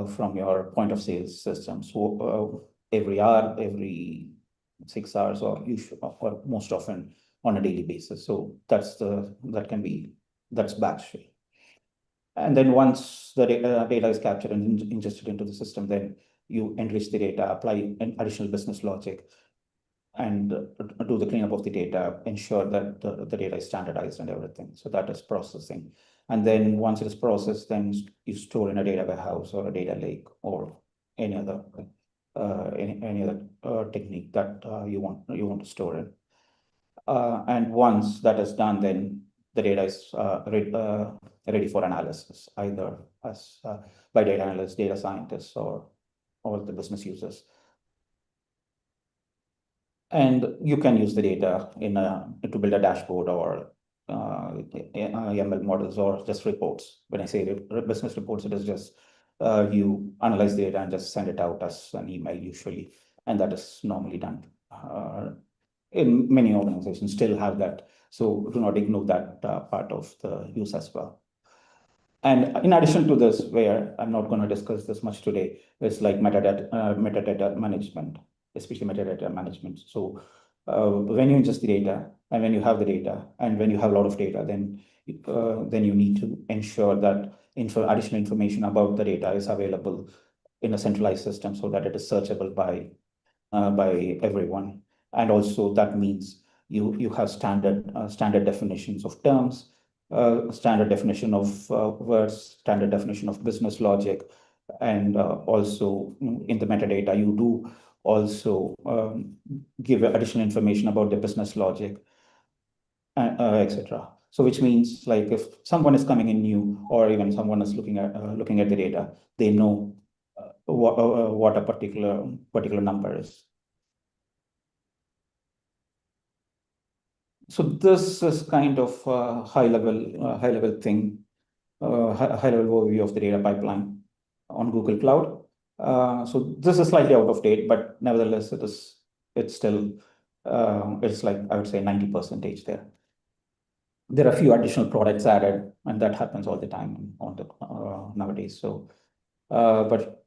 from your point of sale system. So every hour, every 6 hours, or most often on a daily basis. So that's batch. And then once the data is captured and ingested into the system, then you enrich the data, apply an additional business logic, and do the cleanup of the data, ensure that the data is standardized and everything. So that is processing. And then once it is processed, then you store in a data warehouse or a data lake or any other technique that you want to store it. And once that is done, then the data is ready for analysis, either as by data analysts, data scientists, or the business users. And you can use the data to build a dashboard or ML models or just reports. When I say business reports, it is just you analyze the data and just send it out as an email usually, and that is normally done. In many organizations still have that, so do not ignore that part of the use as well. And in addition to this, where I'm not going to discuss this much today, is like metadata management, especially metadata management. So when you ingest the data, and when you have the data, and when you have a lot of data, then you need to ensure that additional information about the data is available in a centralized system so that it is searchable by everyone. And also that means you have standard definitions of terms, standard definition of words, standard definition of business logic, and also in the metadata you do also give additional information about the business logic, etc. So which means, like, if someone is coming in new, or even someone is looking at the data, they know what a particular number is. So this is kind of a high level thing, high level overview of the data pipeline on Google Cloud. So this is slightly out of date, but nevertheless, it's still it's like, I would say, 90% there. There are a few additional products added, and that happens all the time on the nowadays. So, but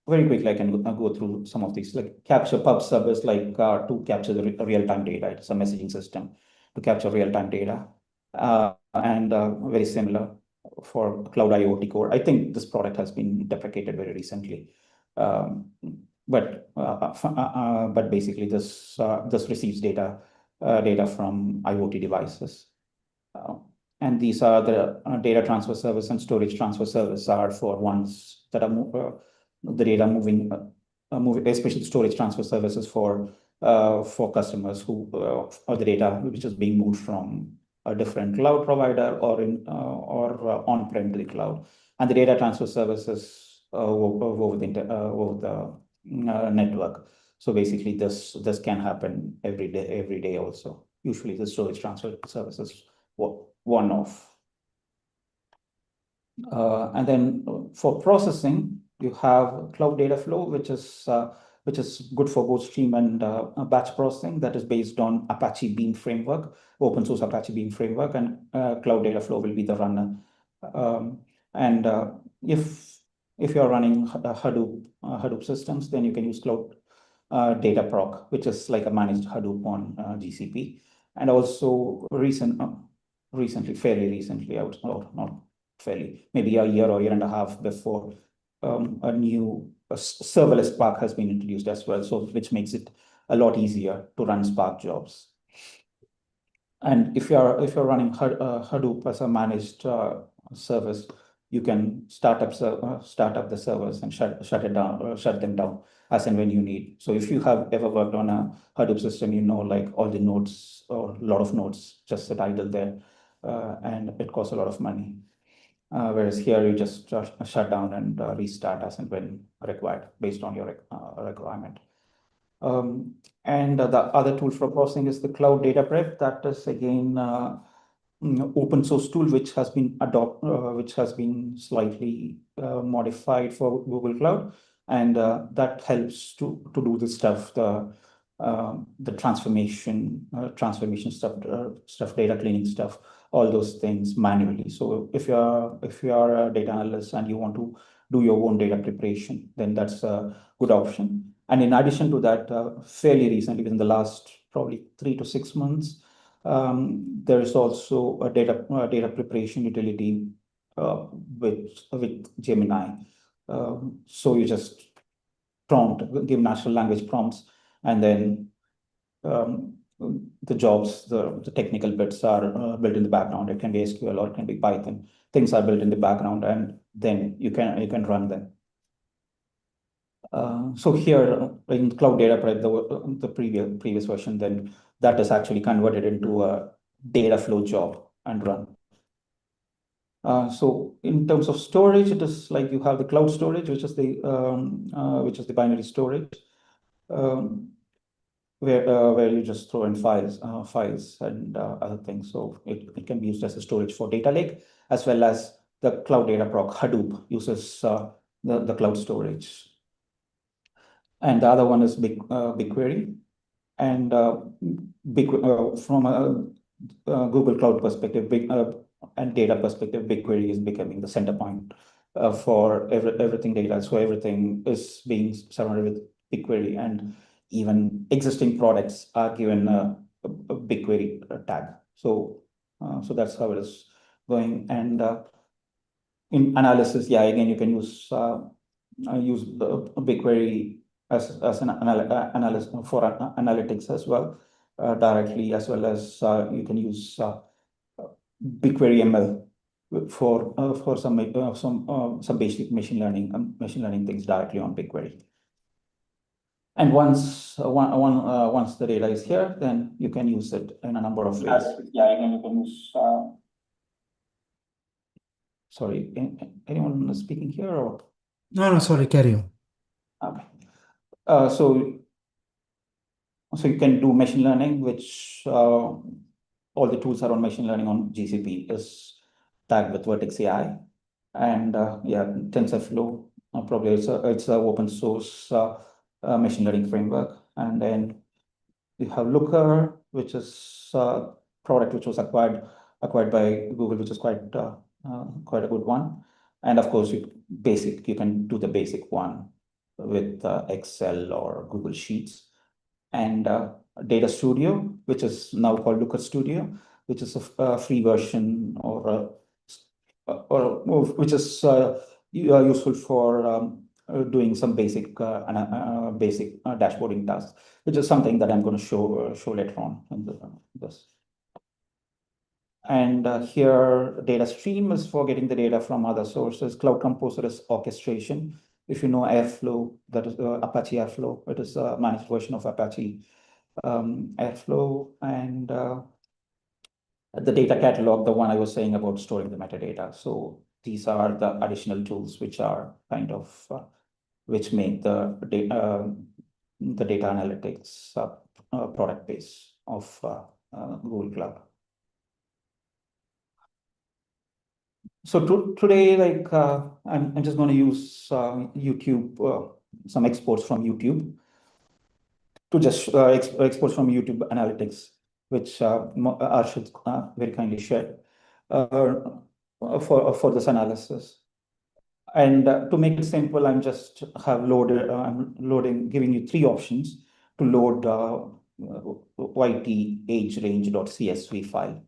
very quickly, I can go through some of these, like capture pub service, like to capture the real-time data. It's a messaging system to capture real-time data, and very similar for Cloud IoT Core. I think this product has been deprecated very recently, but basically this receives data from IoT devices, and these are the data transfer service and storage transfer service are for ones that are the data moving, especially storage transfer services for customers who or the data which is being moved from a different cloud provider or on-prem to the cloud, and the data transfer services over the network. So basically, this can happen every day also. Usually, the storage transfer services one off, and then for processing, you have Cloud Data Flow, which is good for both stream and batch processing. That is based on Apache Beam framework, open source Apache Beam framework, and Cloud Data Flow will be the runner. And if you're running Hadoop systems, then you can use Cloud Data Proc, which is like a managed Hadoop on GCP. And also fairly recently, not fairly, maybe a year or year and a half before, a new serverless Spark has been introduced as well, so which makes it a lot easier to run Spark jobs. And if you're running Hadoop as a managed service, you can start up the servers and shut them down as and when you need. So if you have ever worked on a Hadoop system, you know, like all the nodes or a lot of nodes just sit idle there, and it costs a lot of money. Whereas here you just shut down and restart as and when required based on your requirement. And the other tool for processing is the Cloud Data Prep. That is again open source tool which has been slightly modified for Google Cloud, and that helps to do this stuff. the transformation stuff, data cleaning stuff, all those things manually. So if you are a data analyst and you want to do your own data preparation, then that's a good option. And in addition to that, fairly recently, within the last probably 3 to 6 months, there is also a data preparation utility uh, with Gemini. So you just give natural language prompts, and then um, the technical bits are built in the background. It can be SQL or it can be Python. Things are built in the background, and then you can run them. So here in Cloud Data Prep, the previous version, then that is actually converted into a data flow job and run. So in terms of storage, it is like you have the cloud storage, which is the binary storage, um, where you just throw in files and other things. So it can be used as a storage for data lake, as well as the cloud data proc Hadoop uses the cloud storage. And the other one is BigQuery. And from a Google Cloud perspective, and data perspective, BigQuery is becoming the center point for everything data. So everything is being surrounded with BigQuery, and even existing products are given a BigQuery tag. So that's how it is going. And in analysis, yeah, again, you can use the BigQuery as an analyst for analytics as well, directly, as well as you can use BigQuery ML for some basic machine learning things directly on BigQuery. And once the data is here, then you can use it in a number of ways. Yeah, again, you can use. Sorry, anyone speaking here or? No, sorry, carry on. Okay. So you can do machine learning, which all the tools around machine learning on GCP is tagged with Vertex AI. And yeah, TensorFlow, probably it's a open source machine learning framework. And then you have Looker, which is a product which was acquired by Google, which is quite a good one. And of course, you can do the basic one with Excel or Google Sheets. And Data Studio, which is now called Looker Studio, which is a free version, or which is useful for doing some basic dashboarding tasks, which is something that I'm going to show later on in this. And here, data stream is for getting the data from other sources. Cloud Composer is orchestration. If you know Airflow, that is Apache Airflow. It is a managed version of Apache Airflow. And the data catalog, the one I was saying about storing the metadata. So these are the additional tools which are kind of which make the data analytics product base of Google Cloud. So today, like I'm just going to use YouTube, some exports from YouTube, to just exports from YouTube analytics, which Arshad very kindly shared for this analysis. And to make it simple, I'm just I'm giving you 3 options to load YT age range.csv file,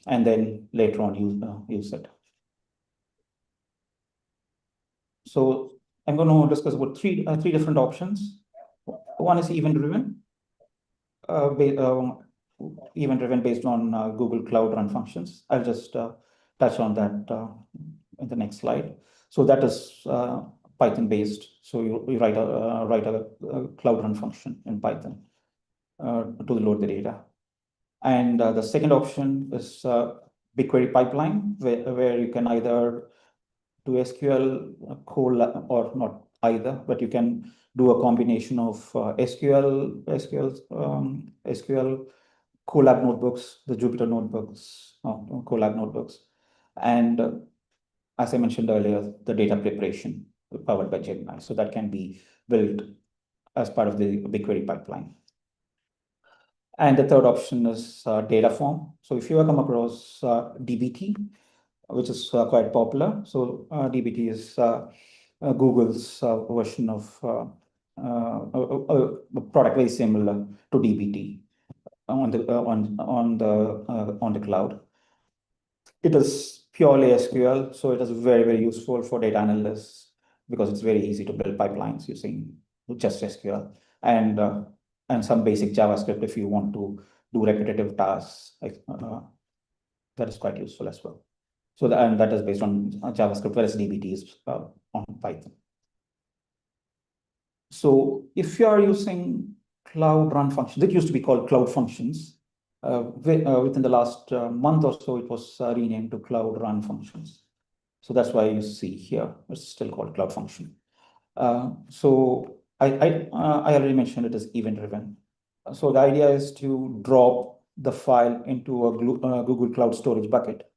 and then later on use it. So I'm going to discuss about three different options. One is event-driven, based on Google Cloud Run functions. I'll just touch on that in the next slide. So that is Python based. So you write a Cloud Run function in Python to load the data. And the second option is BigQuery pipeline, where you can either do SQL or not either, but you can do a combination of SQL, Colab notebooks, the Jupyter notebooks, Colab notebooks, and as I mentioned earlier, the data preparation powered by Gemini. So that can be built as part of the BigQuery pipeline. And the third option is data form. So if you have come across DBT, which is quite popular. So DBT is Google's version of a product very similar to DBT on the cloud. It is purely SQL, so it is very useful for data analysts because it's very easy to build pipelines using just SQL and some basic JavaScript if you want to do repetitive tasks. That is quite useful as well. So and that is based on JavaScript, whereas DBT is on Python. So if you are using Cloud Run functions, it used to be called Cloud Functions. Within the last month or so, it was renamed to Cloud Run Functions. So that's why you see here, it's still called Cloud Function. So I already mentioned it is event-driven. So the idea is to drop the file into a Google Cloud Storage bucket.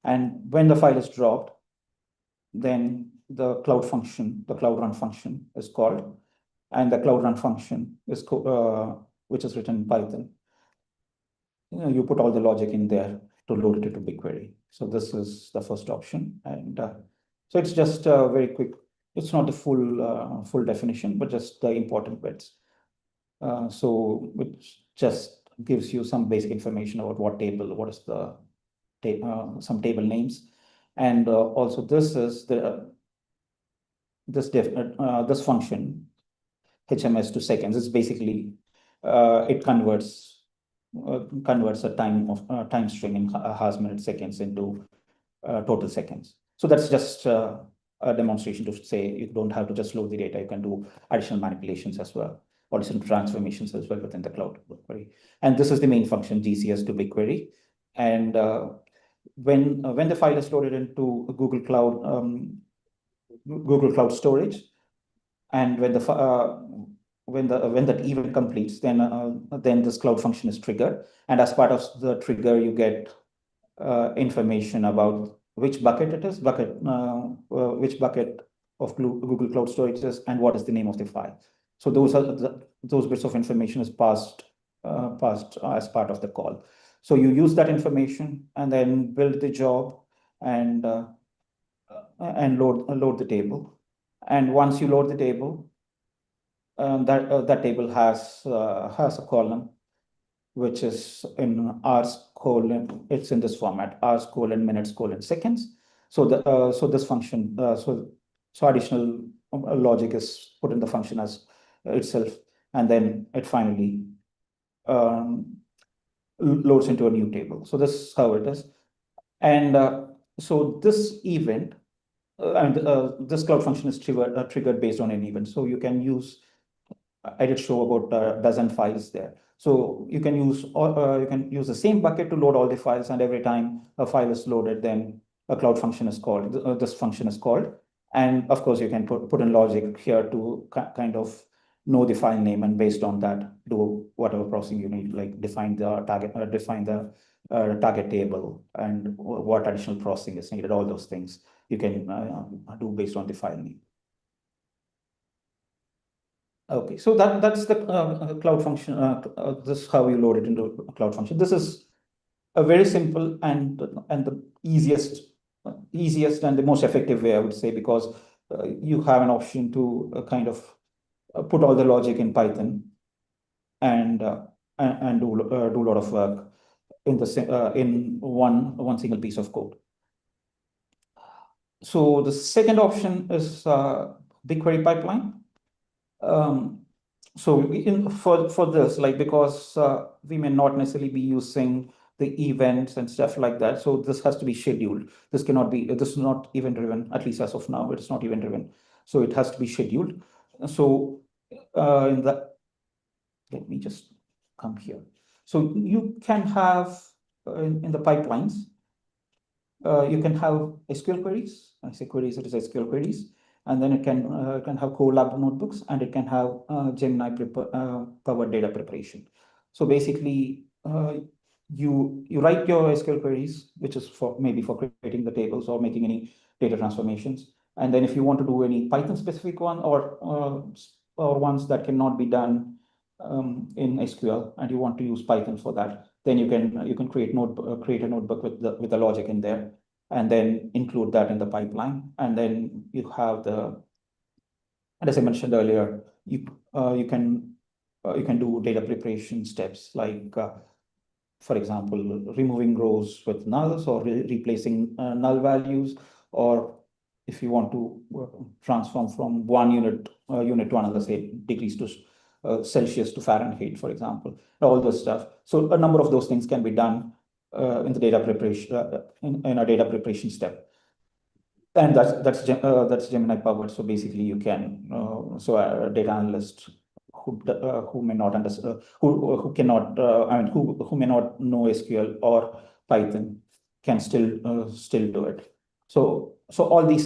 And when the file is dropped, then the Cloud function, the Cloud Run function is called. And the Cloud Run function is which is written in Python. You put all the logic in there to load it into BigQuery. So this is the first option. And so it's just very quick. It's not the full definition, but just the important bits. So which just gives you some basic information about what table, what is the some table names. And also this is this function HMS to seconds. It's basically it converts a time string in hours, minutes, seconds into total seconds. So that's just a demonstration to say you don't have to just load the data. You can do additional manipulations as well, or some transformations as well within the cloud BigQuery. And this is the main function, GCS to BigQuery. And when the file is loaded into Google Cloud Storage, and when that event completes, then this cloud function is triggered, and as part of the trigger, you get information about which bucket it is, which bucket of Google Cloud Storage is, and what is the name of the file. So those bits of information is passed as part of the call. So you use that information and then build the job and load the table. And once you load the table, that table has a column which is in hours colon. It's in this format: hours colon minutes colon seconds. So this function so additional logic is put in the function as itself, and then it finally loads into a new table. So this is how it is, and so this event. And this cloud function is triggered based on an event. So you can use, I did show about a dozen files there. So you can use the same bucket to load all the files, and every time a file is loaded, then a cloud function is called. This function is called, and of course you can put in logic here to kind of know the file name, and based on that do whatever processing you need, like define the target table and what additional processing is needed. All those things you can do based on the file name. Okay, so that's the cloud function. This is how you load it into a cloud function. This is a very simple and the easiest and the most effective way, I would say, because you have an option to kind of put all the logic in Python and do a lot of work in one single piece of code. So the second option is BigQuery pipeline. So for this, like, because we may not necessarily be using the events and stuff like that, so this has to be scheduled. This is not event driven, at least as of now. It is not event driven, so it has to be scheduled. So let me just come here. So you can have in the pipelines, you can have SQL queries. I say queries, it is SQL queries. And then it can have Colab notebooks, and it can have Gemini powered data preparation. So basically, you write your SQL queries, which is maybe for creating the tables or making any data transformations. And then if you want to do any Python specific one or ones that cannot be done in SQL and you want to use Python for that, then you can create a notebook with the logic in there, and then include that in the pipeline, and then you have and as I mentioned earlier, you can do data preparation steps like for example, removing rows with nulls or replacing null values, or if you want to transform from one unit to another, say degrees to Celsius to Fahrenheit, for example, all those stuff. So a number of those things can be done in the data preparation in a data preparation step, and that's Gemini powered. So basically, you can so a data analyst who may not understand who cannot I mean who may not know SQL or Python can still do it. So all these